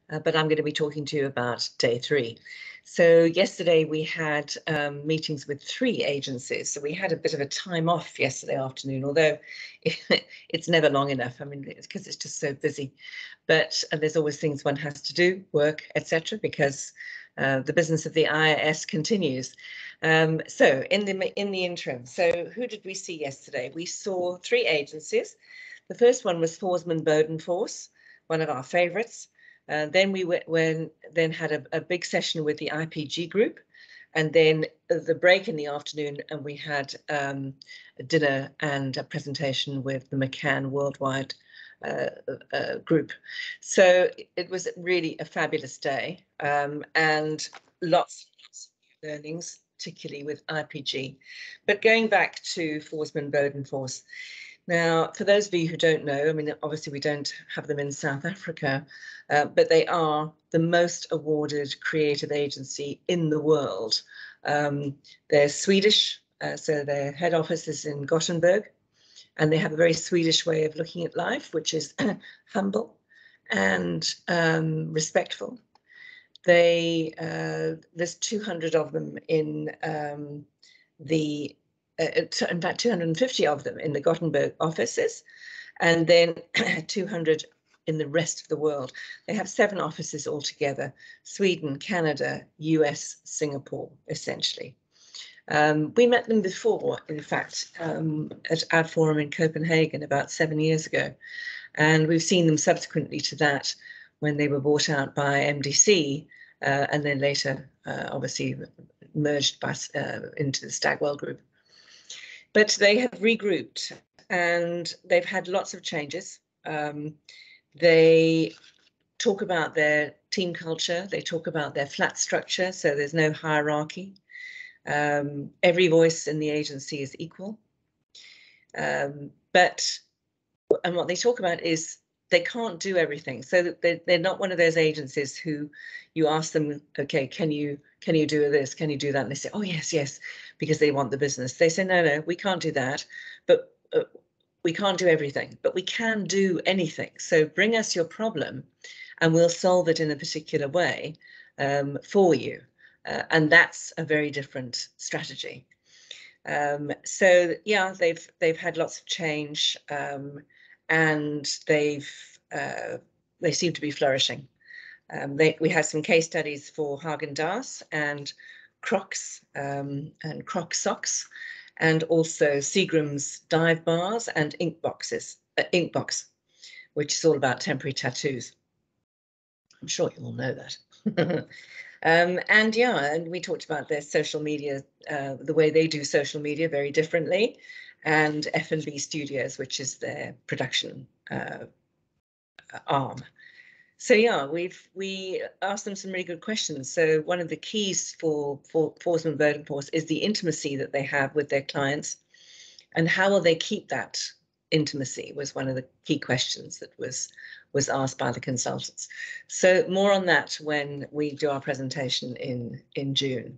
but I'm going to be talking to you about day 3. So yesterday we had meetings with 3 agencies. So we had a bit of a time off yesterday afternoon, although it's never long enough. I mean, it's because it's just so busy. But there's always things one has to do, work, etc., because the business of the IAS continues. So in the interim, so who did we see yesterday? We saw 3 agencies. The first one was Forsman Bodenfors, one of our favorites. Then we then had a big session with the IPG group, and then the break in the afternoon, and we had a dinner and a presentation with the McCann Worldwide group. So it was really a fabulous day, and lots of learnings, particularly with IPG. But going back to Forsman Bodenfors. Now, for those of you who don't know, I mean, obviously we don't have them in South Africa, but they are the most awarded creative agency in the world. They're Swedish, so their head office is in Gothenburg, and they have a very Swedish way of looking at life, which is humble and respectful. There's 200 of them in in fact, 250 of them in the Gothenburg offices, and then 200 in the rest of the world. They have 7 offices altogether: Sweden, Canada, US, Singapore, essentially. We met them before, in fact, at Adforum in Copenhagen about 7 years ago. And we've seen them subsequently to that when they were bought out by MDC, and then later, obviously, merged into the Stagwell Group. But they have regrouped, and they've had lots of changes. They talk about their team culture. They talk about their flat structure, so there's no hierarchy. Every voice in the agency is equal. And what they talk about is they can't do everything. So they're not one of those agencies who you ask them, okay, can you do this? Can you do that? And they say, oh, yes, because they want the business. They say, no, we can't do that, but we can't do everything, but we can do anything. So bring us your problem and we'll solve it in a particular way for you. And that's a very different strategy. So yeah, they've had lots of change, and they seem to be flourishing. We had some case studies for Häagen-Dazs and Crocs and Croc socks, and also Seagram's dive bars and Inkbox, which is all about temporary tattoos. I'm sure you all know that. And we talked about their social media, the way they do social media very differently, and F&B Studios, which is their production arm. So yeah, we asked them some really good questions. So one of the keys for Forsman Bodenfors is the intimacy that they have with their clients, and how will they keep that intimacy was one of the key questions that was asked by the consultants. So more on that when we do our presentation in June.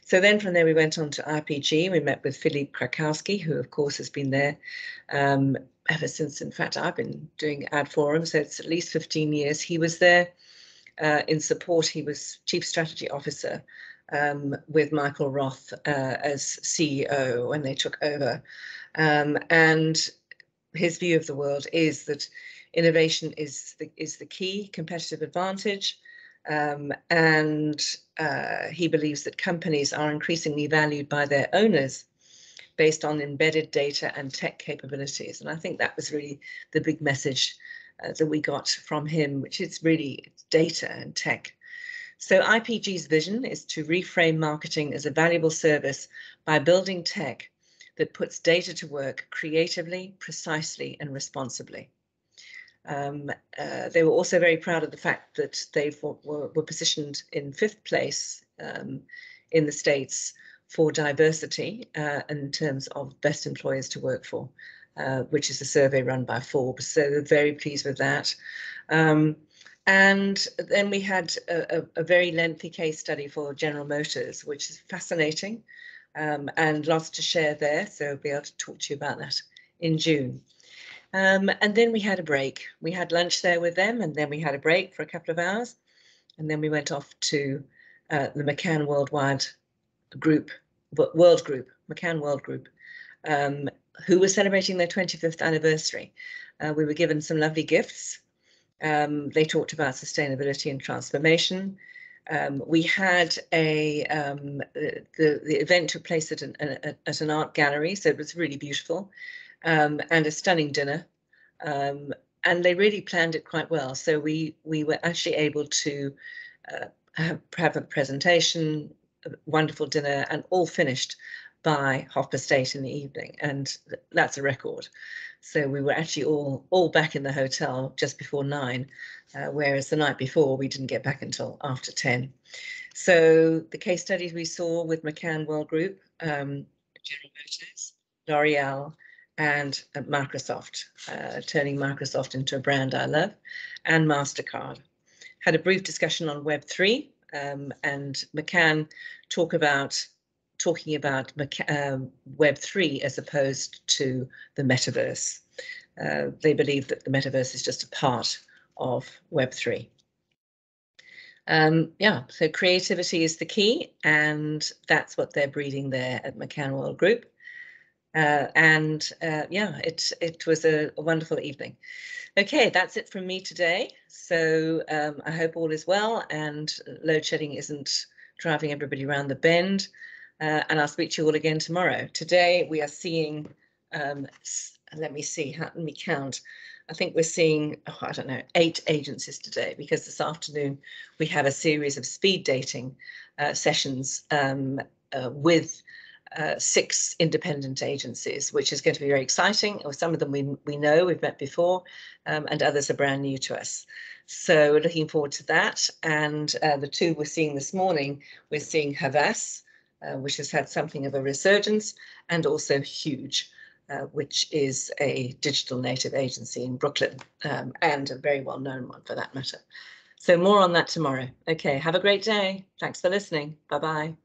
So then from there we went on to IPG. We met with Philippe Krakowski, who of course has been there ever since, in fact, I've been doing Adforum, so it's at least 15 years. He was there in support. He was Chief Strategy Officer with Michael Roth as CEO when they took over. And his view of the world is that innovation is the key competitive advantage. And he believes that companies are increasingly valued by their owners based on embedded data and tech capabilities. And I think that was really the big message that we got from him, which is really data and tech. So IPG's vision is to reframe marketing as a valuable service by building tech that puts data to work creatively, precisely, and responsibly. They were also very proud of the fact that they were positioned in 5th place in the States for diversity in terms of best employers to work for, which is a survey run by Forbes. So they're very pleased with that. And then we had a very lengthy case study for General Motors, which is fascinating, and lots to share there. So I'll be able to talk to you about that in June. And then we had a break. We had lunch there with them, and then we had a break for a couple of hours. And then we went off to the McCann Worldgroup, McCann Worldgroup, who were celebrating their 25th anniversary. We were given some lovely gifts. They talked about sustainability and transformation. We had the event took place at an art gallery, so it was really beautiful, and a stunning dinner. And they really planned it quite well. So we were actually able to have a presentation, a wonderful dinner, and all finished by 8:30 in the evening, and that's a record. So we were actually all back in the hotel just before 9, whereas the night before we didn't get back until after 10. So the case studies we saw with McCann Worldgroup, General Motors, L'Oreal, and Microsoft, turning Microsoft into a brand I love, and MasterCard. Had a brief discussion on Web3, and McCann talking about Web3 as opposed to the metaverse. They believe that the metaverse is just a part of Web3. Yeah, so creativity is the key, and that's what they're breeding there at McCann Worldgroup. Yeah, it was a wonderful evening. Okay, that's it from me today. So I hope all is well and load shedding isn't driving everybody around the bend. And I'll speak to you all again tomorrow. Today we are seeing, let me count. I think we're seeing, I don't know, 8 agencies today, because this afternoon we have a series of speed dating sessions with 6 independent agencies, which is going to be very exciting. Some of them we know, we've met before, and others are brand new to us. So we're looking forward to that. And the 2 we're seeing this morning, we're seeing Havas, which has had something of a resurgence, and also Huge, which is a digital native agency in Brooklyn, and a very well-known one for that matter. So more on that tomorrow. Okay, have a great day. Thanks for listening. Bye-bye.